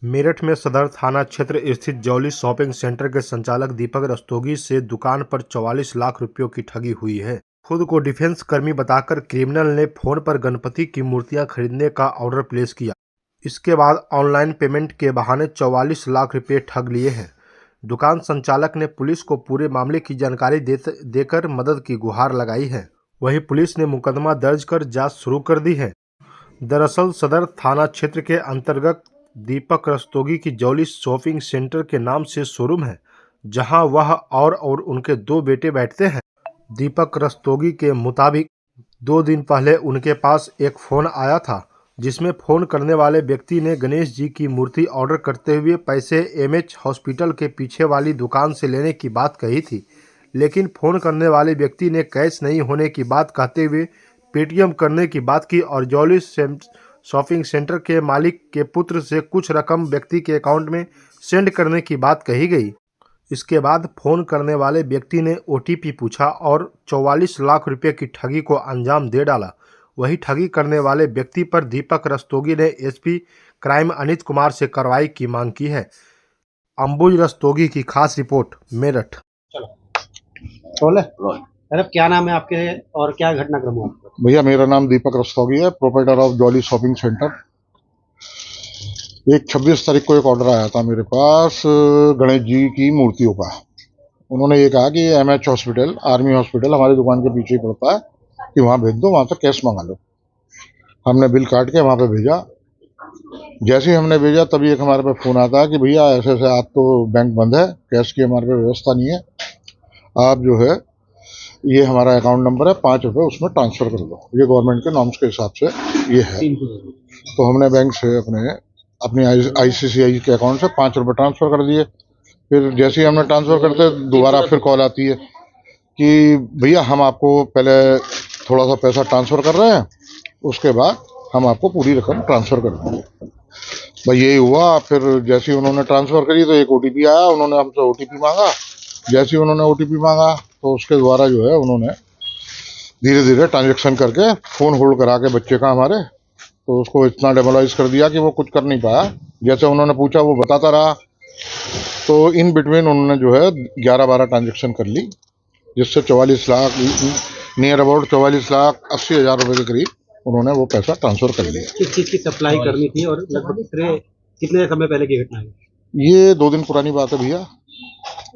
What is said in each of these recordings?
मेरठ में सदर थाना क्षेत्र स्थित जौली शॉपिंग सेंटर के संचालक दीपक रस्तोगी से दुकान पर 44 लाख रुपयों की ठगी हुई है। खुद को डिफेंस कर्मी बताकर क्रिमिनल ने फोन पर गणपति की मूर्तियां खरीदने का ऑर्डर प्लेस किया। इसके बाद ऑनलाइन पेमेंट के बहाने 44 लाख रुपये ठग लिए हैं। दुकान संचालक ने पुलिस को पूरे मामले की जानकारी देकर मदद की गुहार लगाई है। वहीं पुलिस ने मुकदमा दर्ज कर जांच शुरू कर दी है। दरअसल सदर थाना क्षेत्र के अंतर्गत दीपक रस्तोगी की जौली शॉपिंग सेंटर के नाम से शोरूम है, जहां वह और उनके 2 बेटे बैठते हैं। दीपक रस्तोगी के मुताबिक 2 दिन पहले उनके पास एक फ़ोन आया था, जिसमें फ़ोन करने वाले व्यक्ति ने गणेश जी की मूर्ति ऑर्डर करते हुए पैसे एमएच हॉस्पिटल के पीछे वाली दुकान से लेने की बात कही थी। लेकिन फ़ोन करने वाले व्यक्ति ने कैश नहीं होने की बात कहते हुए पेटीएम करने की बात की और जौली शॉपिंग सेंटर के मालिक के पुत्र से कुछ रकम व्यक्ति के अकाउंट में सेंड करने की बात कही गई। इसके बाद फ़ोन करने वाले व्यक्ति ने ओटीपी पूछा और 44 लाख रुपए की ठगी को अंजाम दे डाला। वही ठगी करने वाले व्यक्ति पर दीपक रस्तोगी ने एसपी क्राइम अनित कुमार से कार्रवाई की मांग की है। अंबुज रस्तोगी की खास रिपोर्ट, मेरठ। सर, क्या नाम है आपके और क्या घटनाक्रम हुआ? भैया मेरा नाम दीपक रस्तोगी है, proprietor of jolly shopping centre. एक 26 तारीख को एक ऑर्डर आया था मेरे पास गणेश जी की मूर्तियों का। उन्होंने ये कहा कि एमएच हॉस्पिटल, आर्मी हॉस्पिटल हमारी दुकान के पीछे ही पड़ता है, कि वहाँ भेज दो, वहाँ से कैश मंगा लो। हमने बिल काट के वहाँ पे भेजा। जैसे ही हमने भेजा तभी एक हमारे पे फ़ोन आता है कि भैया ऐसे ऐसे आज तो बैंक बंद है, कैश की हमारे पे व्यवस्था नहीं है, आप जो है ये हमारा अकाउंट नंबर है, 5 रुपये उसमें ट्रांसफ़र कर दो। ये गवर्नमेंट के नॉर्म्स के हिसाब से ये है। तो हमने बैंक से अपने आईसीआईसीआई के अकाउंट से 5 रुपये ट्रांसफ़र कर दिए। फिर जैसे ही हमने ट्रांसफ़र करते दोबारा फिर कॉल आती है कि भैया हम आपको पहले थोड़ा सा पैसा ट्रांसफ़र कर रहे हैं, उसके बाद हम आपको पूरी रकम ट्रांसफ़र कर देंगे। भाई यही हुआ। फिर जैसे ही उन्होंने ट्रांसफ़र करी तो एक ओटीपी आया, उन्होंने हमसे ओटीपी मांगा। जैसे ही उन्होंने ओटीपी मांगा तो उसके द्वारा जो है उन्होंने धीरे धीरे ट्रांजेक्शन करके फ़ोन होल्ड करा के बच्चे का हमारे, तो उसको इतना डेमोलाइज कर दिया कि वो कुछ कर नहीं पाया। जैसे उन्होंने पूछा वो बताता रहा। तो इन बिटवीन उन्होंने जो है 11-12 ट्रांजेक्शन कर ली, जिससे 44 लाख, नियर अबाउट 44,80,000 रुपये के करीब उन्होंने वो पैसा ट्रांसफ़र कर लिया। किस चीज़ की सप्लाई करनी थी और लगभग कितने समय पहले की घटना है? ये 2 दिन पुरानी बात है भैया।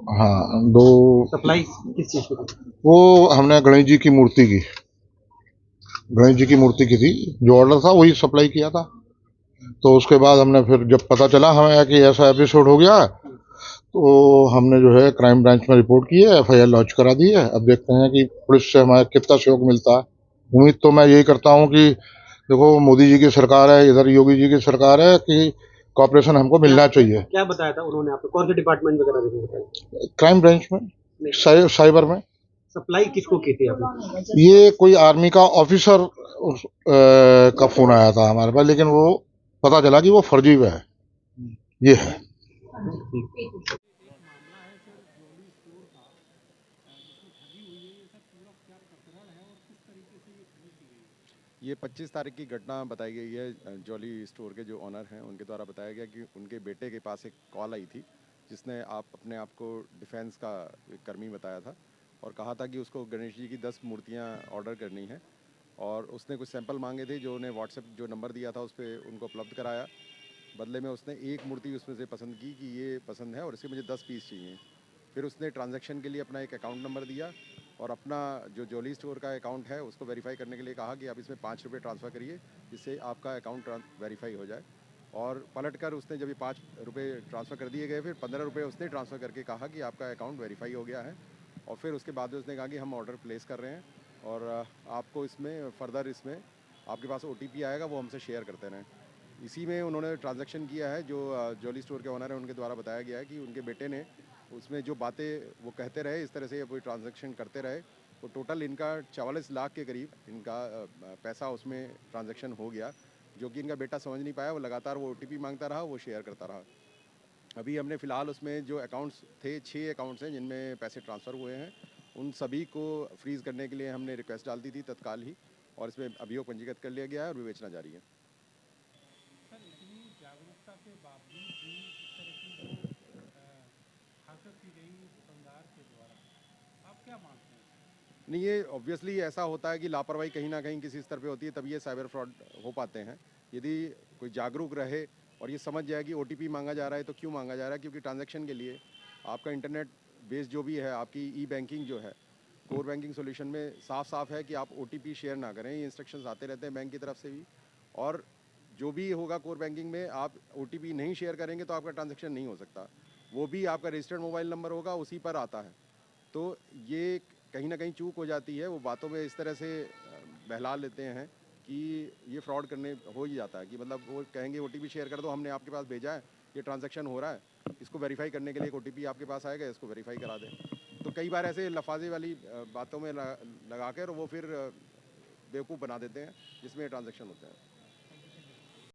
हाँ, 2। सप्लाई किस चीज़ की थी? वो हमने गणेश जी की मूर्ति की, गणेश जी की मूर्ति की थी। जो ऑर्डर था वही सप्लाई किया था। तो उसके बाद हमने फिर जब पता चला हमें कि ऐसा एपिसोड हो गया, तो हमने जो है क्राइम ब्रांच में रिपोर्ट की है, एफआईआर लॉन्च करा दी है। अब देखते हैं कि पुलिस से हमें कितना सहयोग मिलता है। उम्मीद तो मैं यही करता हूँ कि देखो मोदी जी की सरकार है, इधर योगी जी की सरकार है, कि कॉपरेशन हमको मिलना चाहिए। क्या बताया था उन्होंने आपको? कौन से डिपार्टमेंट वगैरह में बताया? क्राइम ब्रांच में, साइबर में। सप्लाई किसको की थी आपने? ये कोई आर्मी का ऑफिसर का फोन आया था हमारे पास, लेकिन वो पता चला कि वो फर्जी है। ये है। ये 25 तारीख की घटना बताई गई है। जॉली स्टोर के जो ऑनर हैं उनके द्वारा बताया गया कि उनके बेटे के पास एक कॉल आई थी, जिसने अपने आप को डिफेंस का कर्मी बताया था और कहा था कि उसको गणेश जी की 10 मूर्तियां ऑर्डर करनी है, और उसने कुछ सैंपल मांगे थे जो उन्हें व्हाट्सएप जो नंबर दिया था उस पर उनको उपलब्ध कराया। बदले में उसने एक मूर्ति उसमें से पसंद की कि ये पसंद है और इसके मुझे 10 पीस चाहिए। फिर उसने ट्रांजैक्शन के लिए अपना एक अकाउंट नंबर दिया और अपना जो जॉली स्टोर का अकाउंट है उसको वेरीफाई करने के लिए कहा कि आप इसमें 5 रुपये ट्रांसफ़र करिए, जिससे आपका अकाउंट वेरीफाई हो जाए। और पलट कर उसने जब ये 5 रुपये ट्रांसफ़र कर दिए गए, फिर 15 रुपये उसने ट्रांसफ़र करके कहा कि आपका अकाउंट वेरीफाई हो गया है। और फिर उसके बाद उसने कहा कि हम ऑर्डर प्लेस कर रहे हैं और आपको इसमें फर्दर इसमें आपके पास ओटीपी आएगा, वो हमसे शेयर करते रहें। इसी में उन्होंने ट्रांजैक्शन किया है। जो जॉली स्टोर के ओनर हैं उनके द्वारा बताया गया है कि उनके बेटे ने उसमें जो बातें वो कहते रहे, इस तरह से ये कोई ट्रांजैक्शन करते रहे, तो टोटल इनका 44 लाख के करीब इनका पैसा उसमें ट्रांजैक्शन हो गया, जो कि इनका बेटा समझ नहीं पाया। वो लगातार वो ओटीपी मांगता रहा, वो शेयर करता रहा। अभी हमने फ़िलहाल उसमें जो अकाउंट्स थे, 6 अकाउंट्स हैं जिनमें पैसे ट्रांसफ़र हुए हैं, उन सभी को फ्रीज़ करने के लिए हमने रिक्वेस्ट डाल दी थी तत्काल ही, और इसमें अभियोग पंजीकृत कर लिया गया है और विवेचना जारी है। के बावजूद भी इस तरह की जो हरकत की गई दुकानदार के द्वारा, आप क्या मानते हैं? नहीं, ये ऑब्वियसली ऐसा होता है कि लापरवाही कहीं ना कहीं किसी स्तर पे होती है, तभी ये साइबर फ्रॉड हो पाते हैं। यदि कोई जागरूक रहे और ये समझ जाए कि ओटीपी मांगा जा रहा है तो क्यों मांगा जा रहा है, क्योंकि ट्रांजैक्शन के लिए आपका इंटरनेट बेस जो भी है, आपकी ई बैंकिंग जो है, कोर बैंकिंग सॉल्यूशन में साफ साफ है कि आप ओटीपी शेयर ना करें। ये इंस्ट्रक्शंस आते रहते हैं बैंक की तरफ से भी, और जो भी होगा कोर बैंकिंग में, आप ओटीपी नहीं शेयर करेंगे तो आपका ट्रांजैक्शन नहीं हो सकता। वो भी आपका रजिस्टर्ड मोबाइल नंबर होगा, उसी पर आता है। तो ये कहीं ना कहीं चूक हो जाती है, वो बातों में इस तरह से बहला लेते हैं कि ये फ्रॉड करने हो ही जाता है कि मतलब वो कहेंगे ओटीपी शेयर कर दो, हमने आपके पास भेजा है, ये ट्रांजैक्शन हो रहा है, इसको वेरीफाई करने के लिए एक ओटीपी आपके पास आएगा, इसको वेरीफाई करा दें। तो कई बार ऐसे लफाजे वाली बातों में लगा कर वो फिर बेवकूफ़ बना देते हैं, जिसमें ट्रांजैक्शन होते हैं।